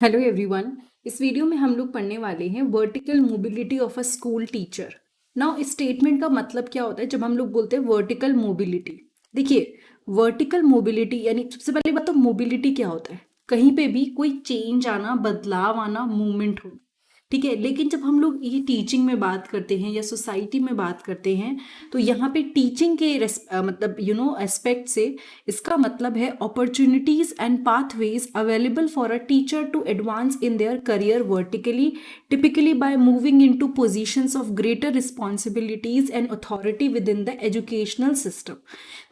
Hello everyone. इस video में हम लोग पढ़ने वाले हैं vertical mobility of a school teacher. Now इस स्टेटमेंट का मतलब क्या होता है जब हम लोग बोलते हैं वर्टिकल मोबिलिटी। देखिए, वर्टिकल मोबिलिटी यानी सबसे पहली बात तो मोबिलिटी क्या होता है, कहीं पे भी कोई चेंज आना, बदलाव आना, मूवमेंट होना। ठीक है, लेकिन जब हम लोग ये टीचिंग में बात करते हैं या सोसाइटी में बात करते हैं तो यहाँ पे टीचिंग के मतलब एस्पेक्ट से इसका मतलब है opportunities and pathways available for a teacher to advance in their career vertically, typically by moving into positions of greater responsibilities and authority within the educational system.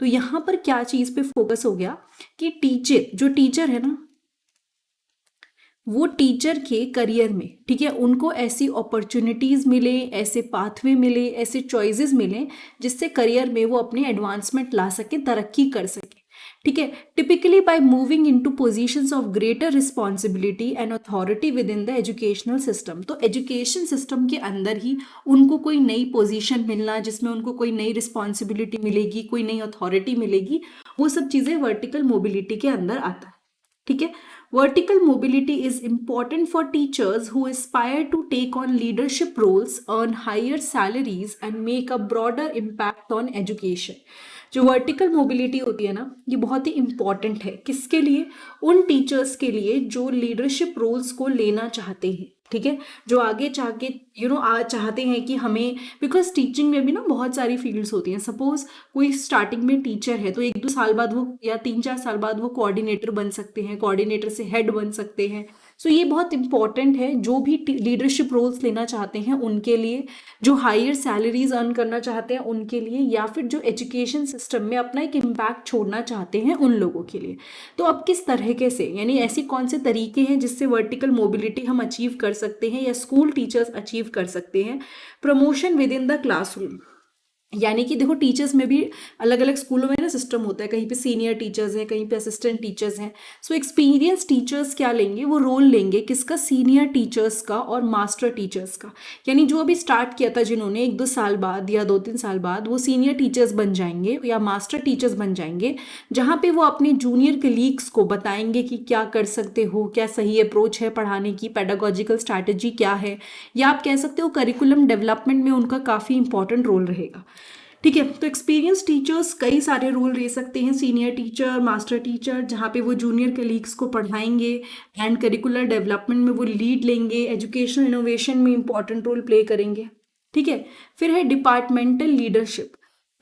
तो यहाँ पर क्या चीज पे फोकस हो गया कि जो टीचर है ना, वो टीचर के करियर में, ठीक है, उनको ऐसी अपॉर्चुनिटीज मिले, ऐसे पाथवे मिले, ऐसे चॉइसेस मिले जिससे करियर में वो अपने एडवांसमेंट ला सके, तरक्की कर सके। ठीक है, typically by moving into positions of greater responsibility and authority within the educational system. तो एजुकेशन सिस्टम के अंदर ही उनको कोई नई पोजीशन मिलना, जिसमें उनको कोई नई रिस्पॉन्सिबिलिटी मिलेगी, कोई नई अथॉरिटी मिलेगी, वो सब चीजें वर्टिकल मोबिलिटी के अंदर आता है। ठीक है, vertical mobility is important for teachers who aspire to take on leadership roles, earn higher salaries and make a broader impact on education। जो वर्टिकल मोबिलिटी होती है ना, ये बहुत ही इंपॉर्टेंट है किसके लिए, उन टीचर्स के लिए जो लीडरशिप रोल्स को लेना चाहते हैं। ठीक है, जो आगे चाहके चाहते हैं कि हमें, बिकॉज टीचिंग में भी ना बहुत सारी फील्ड्स होती हैं। सपोज कोई स्टार्टिंग में टीचर है तो 1-2 साल बाद वो, या 3-4 साल बाद वो कोऑर्डिनेटर बन सकते हैं, कोऑर्डिनेटर से हेड बन सकते हैं। सो ये बहुत इंपॉर्टेंट है जो भी लीडरशिप रोल्स लेना चाहते हैं उनके लिए, जो हायर सैलरीज अर्न करना चाहते हैं उनके लिए, या फिर जो एजुकेशन सिस्टम में अपना एक इम्पैक्ट छोड़ना चाहते हैं उन लोगों के लिए। तो अब किस तरीके से, यानी ऐसे कौन से तरीके हैं जिससे वर्टिकल मोबिलिटी हम अचीव कर सकते हैं या स्कूल टीचर्स अचीव कर सकते हैं। Promotion with in the classroom, यानी कि देखो टीचर्स में भी अलग अलग स्कूलों में ना सिस्टम होता है, कहीं पे सीनियर टीचर्स हैं, कहीं पे असिस्टेंट टीचर्स हैं। सो एक्सपीरियंस टीचर्स क्या लेंगे, वो रोल लेंगे किसका, सीनियर टीचर्स का और मास्टर टीचर्स का। यानी जो अभी स्टार्ट किया था जिन्होंने, 1-2 साल बाद या 2-3 साल बाद वो सीनियर टीचर्स बन जाएंगे या मास्टर टीचर्स बन जाएंगे, जहाँ पे वो अपने जूनियर कलीग्स को बताएंगे कि क्या कर सकते हो, क्या सही अप्रोच है पढ़ाने की, पेडागोजिकल स्ट्रैटेजी क्या है, या आप कह सकते हो करिकुलम डेवलपमेंट में उनका काफ़ी इंपॉर्टेंट रोल रहेगा। ठीक है, तो एक्सपीरियंस टीचर्स कई सारे रोल ले सकते हैं, सीनियर टीचर, मास्टर टीचर, जहाँ पे वो जूनियर कलीग्स को पढ़ाएंगे एंड करिकुलर डेवलपमेंट में वो लीड लेंगे, एजुकेशनल इनोवेशन में इंपॉर्टेंट रोल प्ले करेंगे। ठीक है, फिर है डिपार्टमेंटल लीडरशिप।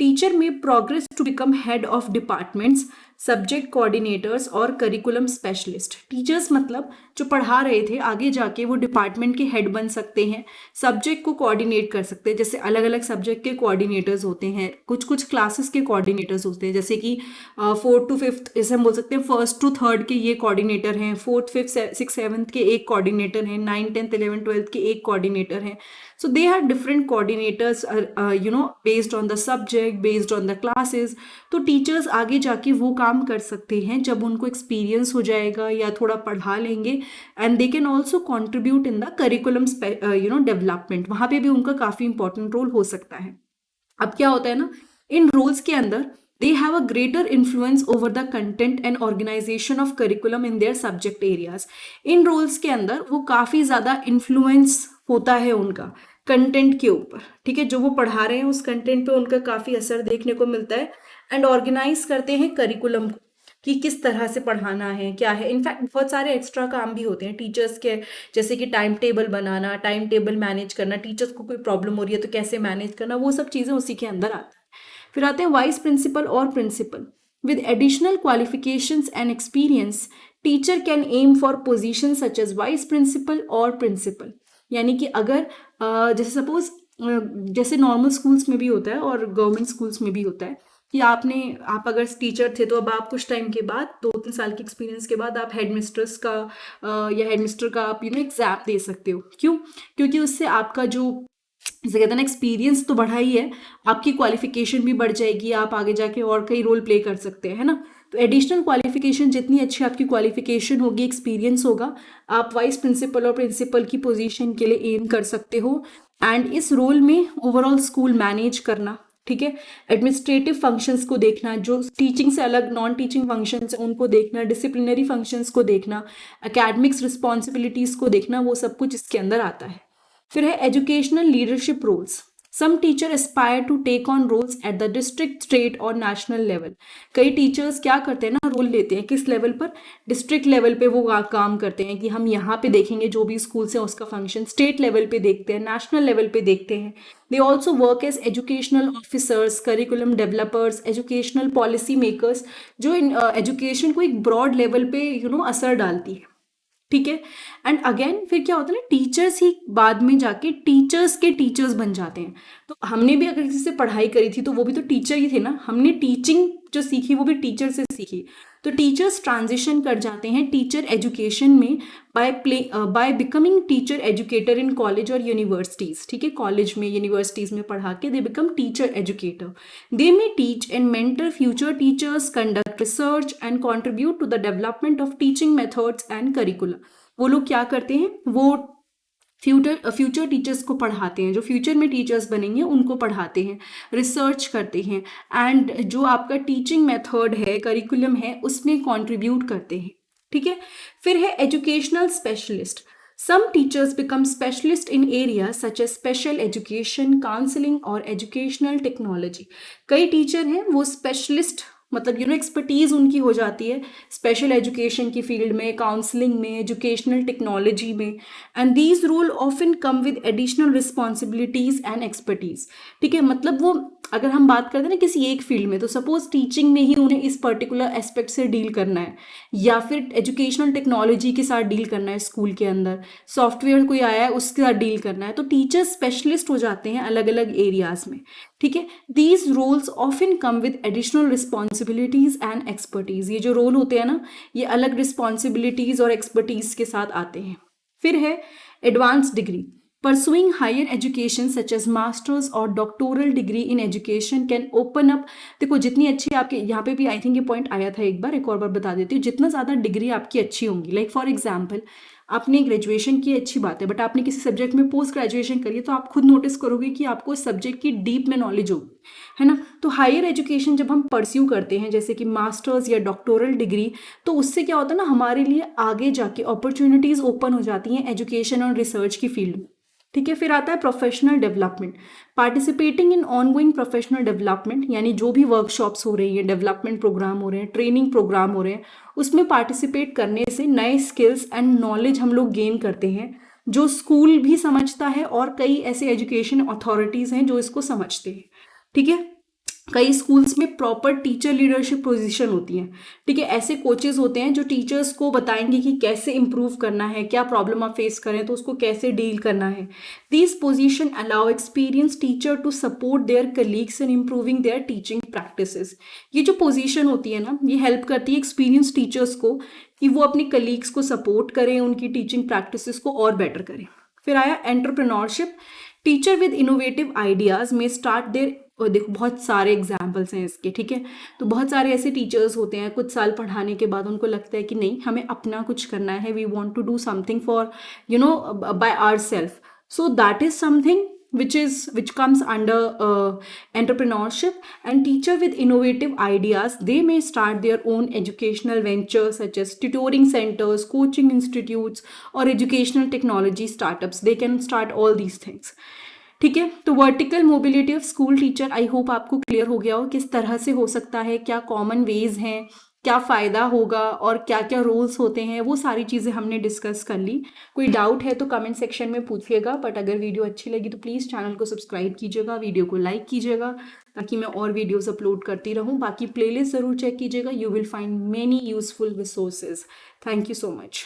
टीचर में progress to become head of departments, subject coordinators और करिकुलम स्पेशलिस्ट। टीचर्स मतलब जो पढ़ा रहे थे, आगे जाके वो डिपार्टमेंट के हेड बन सकते हैं, सब्जेक्ट को कोऑर्डिनेट कर सकते हैं। जैसे अलग अलग सब्जेक्ट के कोऑर्डिनेटर्स होते हैं, कुछ कुछ क्लासेस के कोऑर्डिनेटर्स होते हैं, जैसे कि 4th to 5th, जैसे हम बोल सकते हैं 1st to 3rd के ये कोऑर्डिनेटर हैं, 4th 5th 6th 7th के एक कोऑर्डिनेटर हैं, 9th 10th 11th 12th के एक कोऑर्डिनेटर हैं। So they are different coordinators, based on the subject, based on the classes। तो टीचर्स आगे जाके वो काम कर सकते हैं जब उनको एक्सपीरियंस हो जाएगा या थोड़ा पढ़ा लेंगे, and they can also contribute in the curriculum development. वहाँ पे भी उनका काफ़ी इंपॉर्टेंट रोल हो सकता है। अब क्या होता है ना, इन रोल्स के अंदर they have a greater influence over the content and organization of curriculum in their subject areas। इन रोल्स के अंदर वो काफ़ी ज़्यादा इन्फ्लुएंस होता है उनका कंटेंट के ऊपर। ठीक है, जो वो पढ़ा रहे हैं उस कंटेंट पे उनका काफ़ी असर देखने को मिलता है, एंड ऑर्गेनाइज करते हैं करिकुलम को कि किस तरह से पढ़ाना है, क्या है। इनफैक्ट बहुत सारे एक्स्ट्रा काम भी होते हैं टीचर्स के, जैसे कि टाइम टेबल बनाना, टाइम टेबल मैनेज करना, टीचर्स को कोई प्रॉब्लम हो रही है तो कैसे मैनेज करना, वो सब चीज़ें उसी के अंदर आती हैं। फिर आते हैं वाइस प्रिंसिपल और principal. With additional qualifications and experience, teacher can aim for position such as vice principal और प्रिंसिपल। यानी कि अगर जैसे सपोज, जैसे नॉर्मल स्कूल्स में भी होता है और गवर्नमेंट स्कूल्स में भी होता है कि आप अगर टीचर थे तो अब आप कुछ टाइम के बाद, 2-3 साल के एक्सपीरियंस के बाद, आप हेडमिस्ट्रेस का या हेडमिस्टर का आप एग्जाम दे सकते हो। क्यों? क्योंकि उससे आपका जो, जैसे कहते हैं ना, एक्सपीरियंस तो बढ़ा ही है, आपकी क्वालिफिकेशन भी बढ़ जाएगी, आप आगे जाके और कई रोल प्ले कर सकते हैं, है ना। तो एडिशनल क्वालिफिकेशन, जितनी अच्छी आपकी क्वालिफिकेशन होगी, एक्सपीरियंस होगा, आप वाइस प्रिंसिपल और प्रिंसिपल की पोजीशन के लिए एम कर सकते हो। एंड इस रोल में ओवरऑल स्कूल मैनेज करना, ठीक है। एडमिनिस्ट्रेटिव फंक्शंस को देखना, जो टीचिंग से अलग नॉन टीचिंग फंक्शंस हैं उनको देखना, डिसिप्लिनरी फंक्शंस को देखना, एकेडमिक्स रिस्पॉन्सिबिलिटीज़ को देखना, वो सब कुछ इसके अंदर आता है। फिर है educational leadership roles. Some teacher aspire to take on roles at the district, state और नेशनल लेवल। कई टीचर्स क्या करते हैं ना, रोल लेते हैं किस लेवल पर, डिस्ट्रिक्ट लेवल पे वो काम करते हैं कि हम यहाँ पे देखेंगे जो भी स्कूल से उसका फंक्शन, स्टेट लेवल पे देखते हैं, नेशनल लेवल पे देखते हैं। They also work as educational officers, curriculum developers, educational policy makers, जो इन एजुकेशन को एक ब्रॉड लेवल पे असर डालती है। ठीक है। एंड अगेन फिर क्या होता है ना, टीचर्स ही बाद में जाके टीचर्स के टीचर्स बन जाते हैं। तो हमने भी अगर किसी से पढ़ाई करी थी तो वो भी तो टीचर ही थे ना, हमने टीचिंग जो सीखी वो भी टीचर से सीखी। तो टीचर्स ट्रांजिशन कर जाते हैं टीचर एजुकेशन में by becoming teacher educator in college और यूनिवर्सिटीज। ठीक है, कॉलेज में यूनिवर्सिटीज में पढ़ा के they become teacher educator. They may teach and mentor future teachers, conduct research and contribute to the development of teaching methods and curriculum. वो लोग क्या करते हैं, वो फ्यूचर टीचर्स को पढ़ाते हैं, जो फ्यूचर में टीचर्स बनेंगे उनको पढ़ाते हैं, रिसर्च करते हैं, एंड जो आपका टीचिंग मेथड है, करिकुलम है, उसमें कंट्रीब्यूट करते हैं। ठीक है। फिर है educational specialist. Some teachers become specialist in area such as special education, counselling और एजुकेशनल टेक्नोलॉजी। कई टीचर हैं वो स्पेशलिस्ट, मतलब एक्सपर्टीज उनकी हो जाती है स्पेशल एजुकेशन की फील्ड में, काउंसलिंग में, एजुकेशनल टेक्नोलॉजी में। And these role often come with additional responsibilities and expertise. ठीक है, मतलब वो अगर हम बात करते हैं ना किसी एक फील्ड में, तो सपोज टीचिंग में ही उन्हें इस पर्टिकुलर एस्पेक्ट से डील करना है, या फिर एजुकेशनल टेक्नोलॉजी के साथ डील करना है, स्कूल के अंदर सॉफ्टवेयर कोई आया है उसके साथ डील करना है, तो टीचर्स स्पेशलिस्ट हो जाते हैं अलग अलग एरियाज में। ठीक है। These roles often come with additional responsibilities and expertise. ये जो रोल होते हैं ना, ये अलग रिस्पॉन्सिबिलिटीज और एक्सपर्टीज के साथ आते हैं। फिर है advance degree. Pursuing higher education such as masters or doctoral degree in education can open up। देखो जितनी अच्छी आपके, यहाँ पे भी आई थिंक ये पॉइंट आया था एक और बार बता देती हूँ, जितना ज़्यादा डिग्री आपकी अच्छी होंगी, लाइक फॉर एग्जाम्पल आपने ग्रेजुएशन की अच्छी बात है, बट आपने किसी सब्जेक्ट में पोस्ट ग्रेजुएशन करी है, तो आप खुद नोटिस करोगे कि आपको इस सब्जेक्ट की डीप में नॉलेज होगी, है ना। तो हायर एजुकेशन जब हम परस्यू करते हैं, जैसे कि मास्टर्स या डॉक्टोरल डिग्री, तो उससे क्या होता है ना, हमारे लिए आगे जाके अपॉर्चुनिटीज़ ओपन हो जाती हैं एजुकेशन और रिसर्च की फील्ड में। ठीक है। फिर आता है professional development. Participating in ongoing professional development, यानी जो भी वर्कशॉप्स हो रही हैं, डेवलपमेंट प्रोग्राम हो रहे हैं, ट्रेनिंग प्रोग्राम हो रहे हैं, उसमें पार्टिसिपेट करने से नए स्किल्स एंड नॉलेज हम लोग गेन करते हैं, जो स्कूल भी समझता है और कई ऐसे एजुकेशन अथॉरिटीज़ हैं जो इसको समझते हैं। ठीक है। कई स्कूल्स में प्रॉपर टीचर लीडरशिप पोजीशन होती हैं। ठीक है, ऐसे कोचेज होते हैं जो टीचर्स को बताएंगे कि कैसे इंप्रूव करना है, क्या प्रॉब्लम आप फेस करें तो उसको कैसे डील करना है। This position allow experience teacher to support their colleagues in improving their teaching practices. ये जो पोजीशन होती है ना, ये हेल्प करती है एक्सपीरियंस टीचर्स को कि वो अपने कलीग्स को सपोर्ट करें, उनकी टीचिंग प्रैक्टिसेस को और बेटर करें। फिर आया entrepreneurship. Teacher with innovative ideas में स्टार्ट देयर, और देखो बहुत सारे एग्जाम्पल्स हैं इसके। ठीक है, तो बहुत सारे ऐसे टीचर्स होते हैं, कुछ साल पढ़ाने के बाद उनको लगता है कि नहीं, हमें अपना कुछ करना है, we want to do something for by our self. So that is something which comes under entrepreneurship. And teacher with innovative ideas, they may start their own educational ventures such as tutoring centers, coaching institutes or educational technology startups. They can start all these things. ठीक है, तो vertical mobility of school teacher, I hope आपको clear हो गया हो किस तरह से हो सकता है, क्या कॉमन वेज हैं, क्या फ़ायदा होगा और क्या क्या रोल्स होते हैं, वो सारी चीज़ें हमने डिस्कस कर ली। कोई डाउट है तो कमेंट सेक्शन में पूछिएगा, बट अगर वीडियो अच्छी लगी तो प्लीज़ चैनल को सब्सक्राइब कीजिएगा, वीडियो को लाइक कीजिएगा, ताकि मैं और वीडियोस अपलोड करती रहूँ। बाकी प्लेलिस्ट ज़रूर चेक कीजिएगा, you will find many useful resources. Thank you so much.